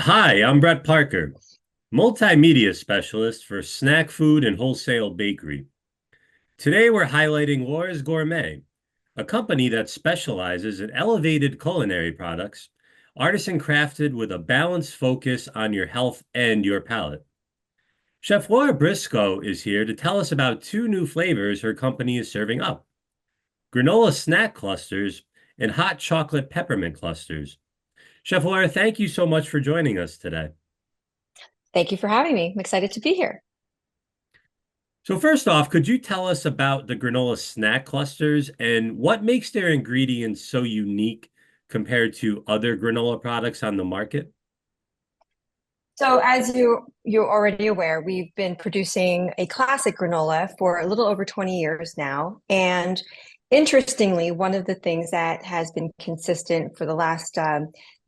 Hi, I'm Brett Parker, multimedia specialist for snack food and wholesale bakery. Today we're highlighting Laura's Gourmet, a company that specializes in elevated culinary products, artisan crafted with a balanced focus on your health and your palate. Chef Laura Briscoe is here to tell us about two new flavors her company is serving up: granola snack clusters and hot chocolate peppermint clusters. Chef Laura, thank you so much for joining us today. Thank you for having me. I'm excited to be here. So first off, could you tell us about the granola snack clusters and what makes their ingredients so unique compared to other granola products on the market? So, as you're already aware, we've been producing a classic granola for a little over 20 years now. And interestingly, one of the things that has been consistent for the last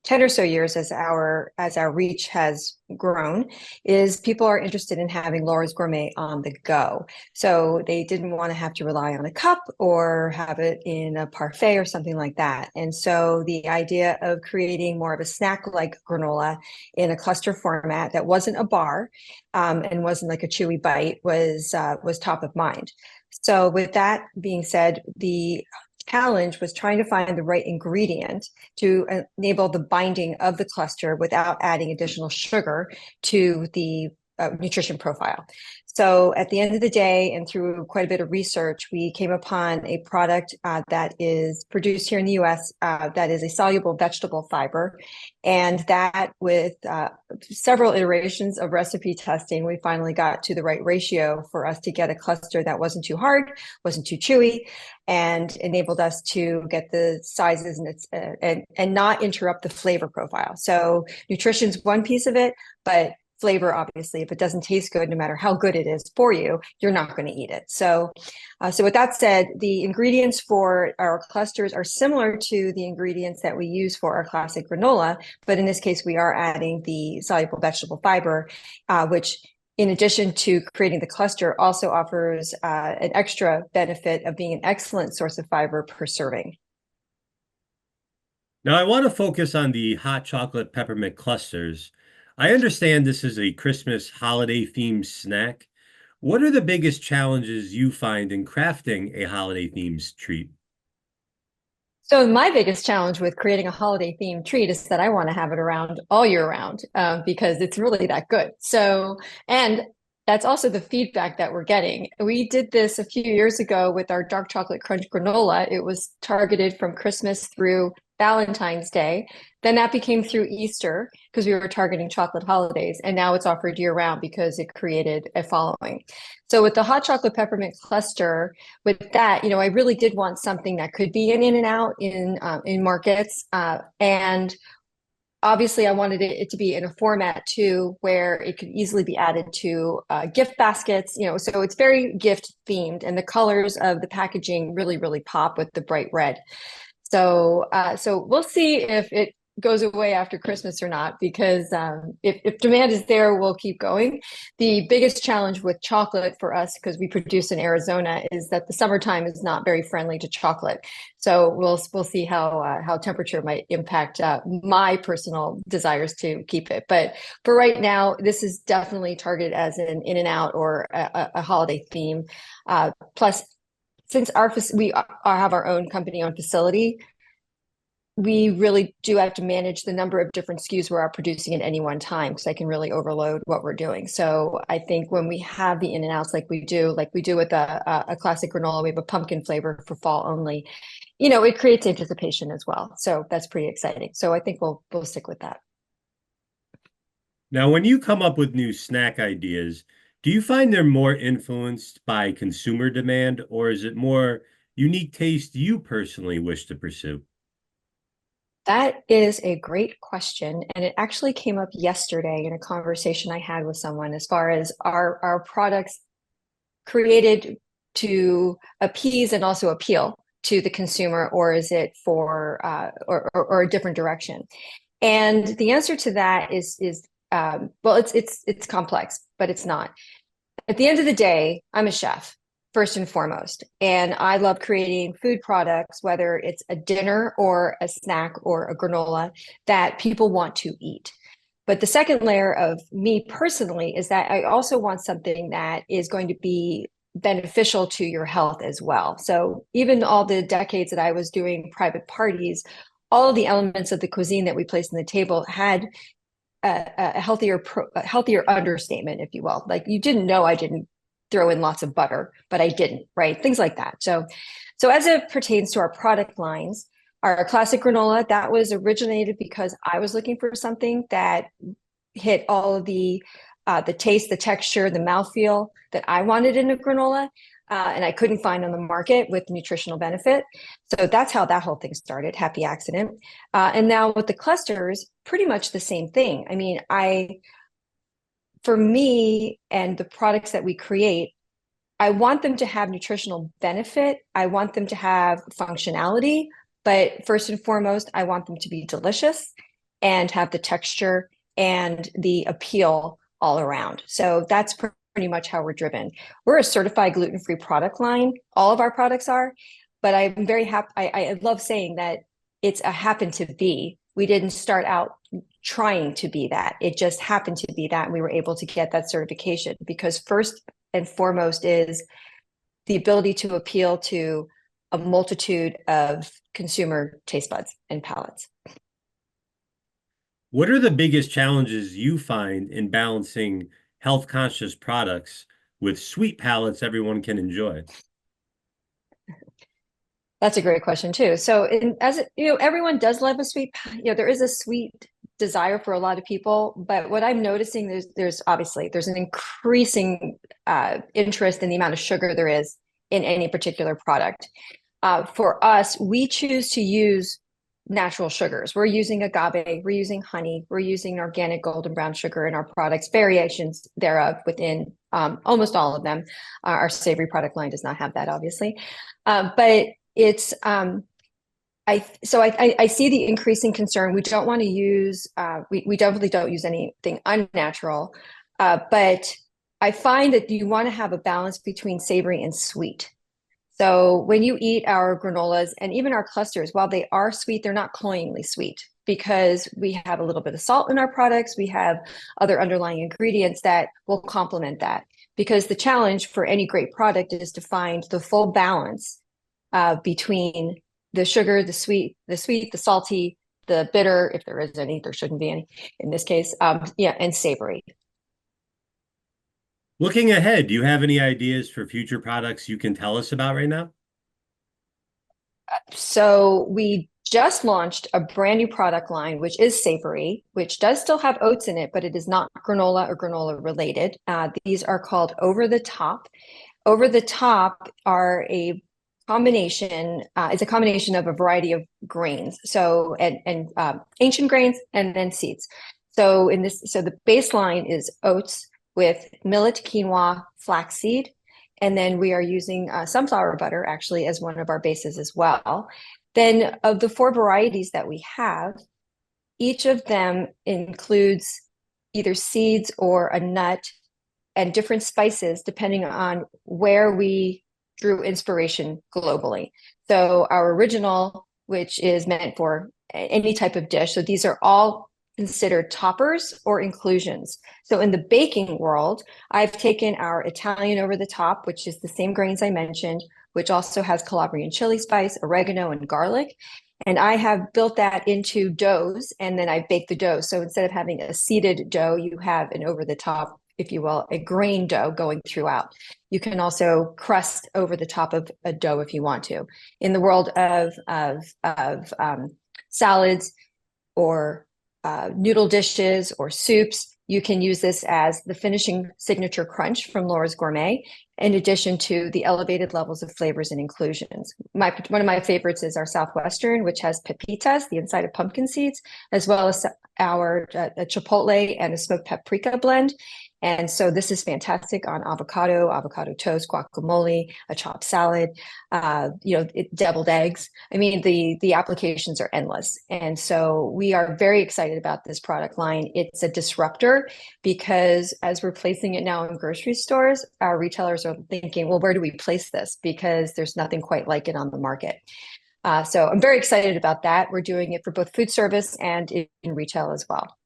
10 or so years as our reach has grown is people are interested in having Laura's Gourmet on the go. So they didn't want to have to rely on a cup or have it in a parfait or something like that. And so the idea of creating more of a snack-like granola in a cluster format that wasn't a bar and wasn't like a chewy bite was top of mind. So with that being said, the challenge was trying to find the right ingredient to enable the binding of the cluster without adding additional sugar to the nutrition profile. So at the end of the day, and through quite a bit of research, we came upon a product that is produced here in the US that is a soluble vegetable fiber. And that with several iterations of recipe testing, we finally got to the right ratio for us to get a cluster that wasn't too hard, wasn't too chewy, and enabled us to get the sizes and not interrupt the flavor profile. So nutrition's one piece of it, but flavor, obviously, if it doesn't taste good, no matter how good it is for you, you're not going to eat it. So with that said, the ingredients for our clusters are similar to the ingredients that we use for our classic granola, but in this case, we are adding the soluble vegetable fiber, which in addition to creating the cluster, also offers an extra benefit of being an excellent source of fiber per serving. Now, I want to focus on the hot chocolate peppermint clusters. I understand this is a Christmas holiday themed snack. What are the biggest challenges you find in crafting a holiday themed treat? So my biggest challenge with creating a holiday themed treat is that I want to have it around all year round because it's really that good. And that's also the feedback that we're getting. We did this a few years ago with our dark chocolate crunch granola. It was targeted from Christmas through Valentine's Day. Then that became through Easter because we were targeting chocolate holidays. And now it's offered year round because it created a following. So with the hot chocolate peppermint cluster, with that, I really did want something that could be an in and out in markets, and obviously I wanted it to be in a format too where it could easily be added to gift baskets. So it's very gift themed, and the colors of the packaging really pop with the bright red. So we'll see if it goes away after Christmas or not, because if demand is there, we'll keep going. The biggest challenge with chocolate for us, because we produce in Arizona, is that the summertime is not very friendly to chocolate. So we'll see how temperature might impact my personal desires to keep it. But for right now, this is definitely targeted as an in and out or a holiday theme. Plus, since we have our own company-owned facility, we really do have to manage the number of different SKUs we are producing at any one time, because I can really overload what we're doing. So I think when we have the in and outs like we do with a classic granola, we have a pumpkin flavor for fall only. It creates anticipation as well. So that's pretty exciting. So I think we'll stick with that. Now, when you come up with new snack ideas, do you find they're more influenced by consumer demand, or is it more unique taste you personally wish to pursue? That is a great question. And it actually came up yesterday in a conversation I had with someone as far as our products created to appease and also appeal to the consumer, or is it for or a different direction? And the answer to that is well, it's complex, but it's not. At the end of the day, I'm a chef first and foremost, and I love creating food products, whether it's a dinner or a snack or a granola that people want to eat. But the second layer of me personally is that I also want something that is going to be beneficial to your health as well. So even all the decades that I was doing private parties, all of the elements of the cuisine that we placed on the table had a healthier understatement, if you will. Like you didn't know I didn't throw in lots of butter, but I didn't, right? Things like that. So as it pertains to our product lines, our classic granola, that was originated because I was looking for something that hit all of the taste, the texture, the mouthfeel that I wanted in a granola. And I couldn't find on the market with nutritional benefit. So that's how that whole thing started. Happy accident. And now with the clusters, pretty much the same thing. I mean, for me and the products that we create, I want them to have nutritional benefit. I want them to have functionality, but first and foremost, I want them to be delicious and have the texture and the appeal all around. So that's pretty much how we're driven. We're a certified gluten-free product line. All of our products are, but I'm very happy. I love saying that it's a happen to be. We didn't start out trying to be that. It just happened to be that, and we were able to get that certification because first and foremost is the ability to appeal to a multitude of consumer taste buds and palates. What are the biggest challenges you find in balancing health conscious products with sweet palates everyone can enjoy? That's a great question too. So, everyone does love a sweet. There is a sweet desire for a lot of people, but what I'm noticing there's obviously there's an increasing interest in the amount of sugar there is in any particular product. For us, we choose to use natural sugars. We're using agave, we're using honey, we're using organic golden brown sugar in our products, variations thereof within almost all of them. Our savory product line does not have that, obviously, but it's I see the increasing concern. We don't want to use we definitely don't use anything unnatural, but I find that you want to have a balance between savory and sweet. So when you eat our granolas and even our clusters, while they are sweet, they're not cloyingly sweet because we have a little bit of salt in our products. We have other underlying ingredients that will complement that. Because the challenge for any great product is to find the full balance between the sugar, the sweet, the salty, the bitter, if there is any, there shouldn't be any in this case, and savory. Looking ahead, do you have any ideas for future products you can tell us about right now? So we just launched a brand new product line, which is savory, which does still have oats in it, but it is not granola or granola related. These are called Over the Top. Over the Top are a combination. It's a combination of a variety of grains. So and ancient grains and then seeds. So the baseline is oats with millet, quinoa, flaxseed, and then we are using sunflower butter actually as one of our bases as well. Then of the four varieties that we have, each of them includes either seeds or a nut and different spices depending on where we drew inspiration globally. So our original, which is meant for any type of dish. So these are all considered toppers or inclusions. So in the baking world, I've taken our Italian Over the Top, which is the same grains I mentioned, which also has Calabrian chili spice, oregano, and garlic. And I have built that into doughs, and then I bake the dough. So instead of having a seeded dough, you have an over the top, if you will, a grain dough going throughout. You can also crust over the top of a dough if you want to. In the world of salads or noodle dishes or soups, you can use this as the finishing signature crunch from Laura's Gourmet, in addition to the elevated levels of flavors and inclusions. One of my favorites is our Southwestern, which has pepitas, the inside of pumpkin seeds, as well as our chipotle and a smoked paprika blend. And so this is fantastic on avocado toast, guacamole, a chopped salad, deviled eggs. I mean, the applications are endless. And so we are very excited about this product line. It's a disruptor because as we're placing it now in grocery stores, our retailers are thinking, well, where do we place this? Because there's nothing quite like it on the market. So I'm very excited about that. We're doing it for both food service and in retail as well.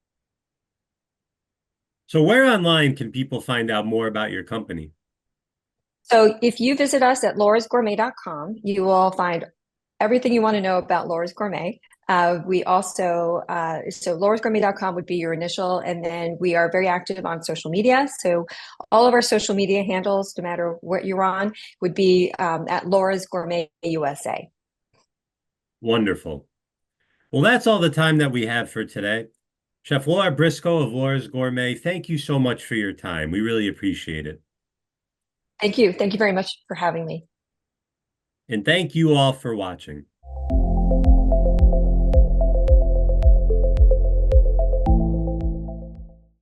So where online can people find out more about your company? So if you visit us at laurasgourmet.com, you will find everything you want to know about Laura's Gourmet. We also, so laurasgourmet.com would be your initial, and then we are very active on social media. So all of our social media handles, no matter what you're on, would be at Laura's Gourmet USA. Wonderful. Well, that's all the time that we have for today. Chef Laura Briscoe of Laura's Gourmet, thank you so much for your time. We really appreciate it. Thank you. Thank you very much for having me. And thank you all for watching.